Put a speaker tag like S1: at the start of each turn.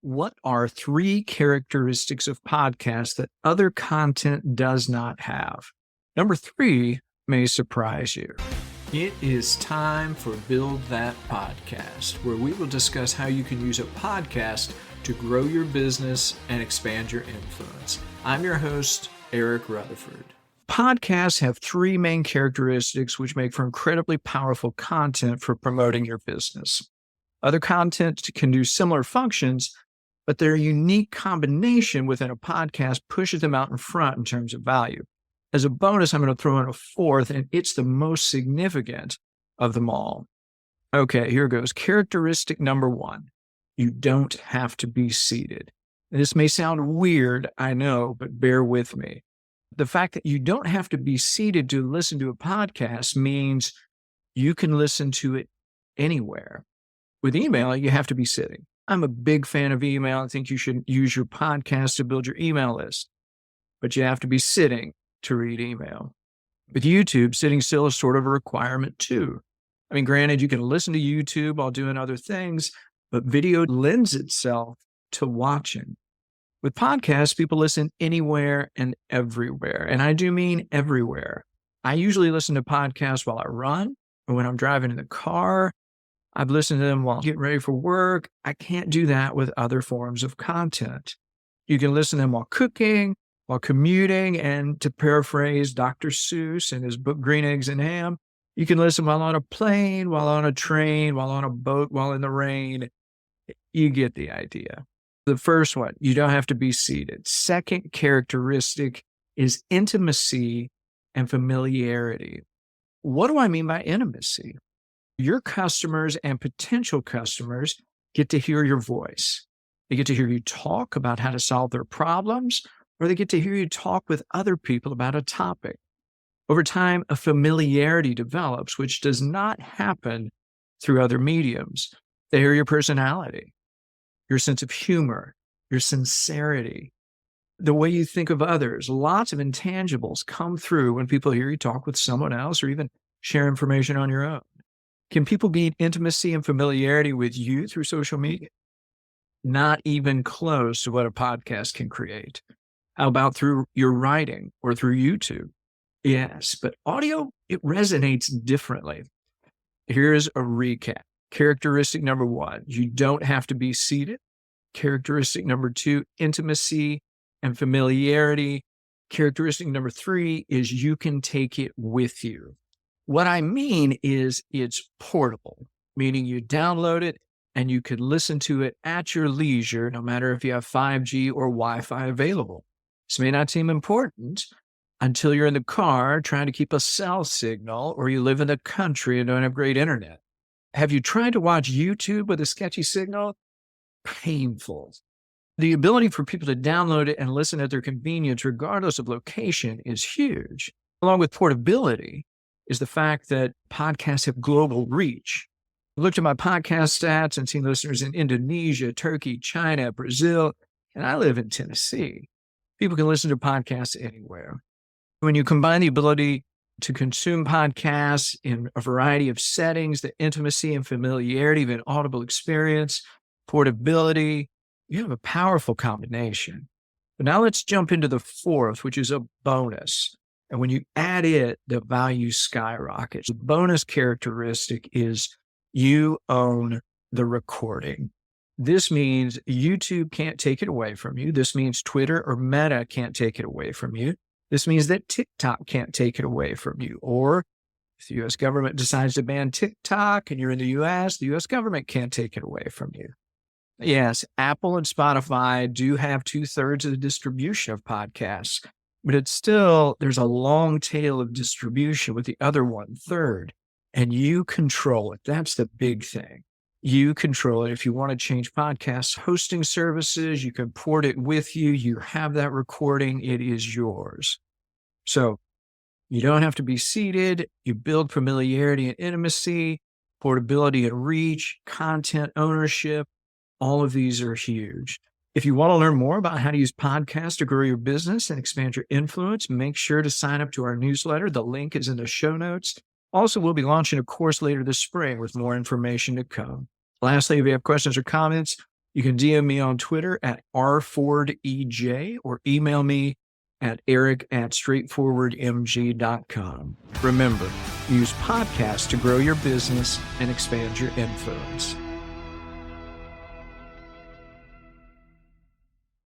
S1: What are three characteristics of podcasts that other content does not have? Number three may surprise you. It is time for Build That Podcast, where we will discuss how you can use a podcast to grow your business and expand your influence. I'm your host, Eric Rutherford. Podcasts have three main characteristics which make for incredibly powerful content for promoting your business. Other content can do similar functions, but their unique combination within a podcast pushes them out in front in terms of value. As a bonus, I'm going to throw in a fourth, and it's the most significant of them all. Okay, here goes. Characteristic number one, you don't have to be seated. This may sound weird, I know, but bear with me. The fact that you don't have to be seated to listen to a podcast means you can listen to it anywhere. With email, you have to be sitting. I'm a big fan of email. I think you should use your podcast to build your email list, but you have to be sitting to read email. With YouTube, sitting still is sort of a requirement too. I mean, granted, you can listen to YouTube while doing other things, but video lends itself to watching. With podcasts, people listen anywhere and everywhere, and I do mean everywhere. I usually listen to podcasts while I run or when I'm driving in the car. I've listened to them while getting ready for work. I can't do that with other forms of content. You can listen to them while cooking, while commuting, and to paraphrase Dr. Seuss in his book, Green Eggs and Ham, you can listen while on a plane, while on a train, while on a boat, while in the rain. You get the idea. The first one, you don't have to be seated. Second characteristic is intimacy and familiarity. What do I mean by intimacy? Your customers and potential customers get to hear your voice. They get to hear you talk about how to solve their problems, or they get to hear you talk with other people about a topic. Over time, a familiarity develops, which does not happen through other mediums. They hear your personality, your sense of humor, your sincerity, the way you think of others. Lots of intangibles come through when people hear you talk with someone else or even share information on your own. Can people gain intimacy and familiarity with you through social media? Not even close to what a podcast can create. How about through your writing or through YouTube? Yes, but audio, it resonates differently. Here's a recap. Characteristic number one, you don't have to be seated. Characteristic number two, intimacy and familiarity. Characteristic number three is you can take it with you. What I mean is it's portable, meaning you download it and you can listen to it at your leisure, no matter if you have 5G or Wi-Fi available. This may not seem important until you're in the car trying to keep a cell signal, or you live in the country and don't have great internet. Have you tried to watch YouTube with a sketchy signal? Painful. The ability for people to download it and listen at their convenience, regardless of location, is huge. Along with portability is the fact that podcasts have global reach. I looked at my podcast stats and seen listeners in Indonesia, Turkey, China, Brazil, and I live in Tennessee. People can listen to podcasts anywhere. When you combine the ability to consume podcasts in a variety of settings, the intimacy and familiarity of an audible experience, portability, you have a powerful combination. But now let's jump into the fourth, which is a bonus. And when you add it, the value skyrockets. The bonus characteristic is you own the recording. This means YouTube can't take it away from you. This means Twitter or Meta can't take it away from you. This means that TikTok can't take it away from you. Or if the U.S. government decides to ban TikTok and you're in the U.S. government can't take it away from you. Yes, Apple and Spotify do have 2/3 of the distribution of podcasts, but it's still, there's a long tail of distribution with the other 1/3, and you control it. That's the big thing. You control it. If you want to change podcast hosting services, you can port it with you. You have that recording. It is yours. So you don't have to be seated. You build familiarity and intimacy, portability and reach, content ownership. All of these are huge. If you want to learn more about how to use podcasts to grow your business and expand your influence, make sure to sign up to our newsletter. The link is in the show notes. Also, we'll be launching a course later this spring with more information to come. Lastly, if you have questions or comments, You can DM me on Twitter at rfordej or email me at eric@straightforwardmg.com. Remember, use podcasts to grow your business and expand your influence.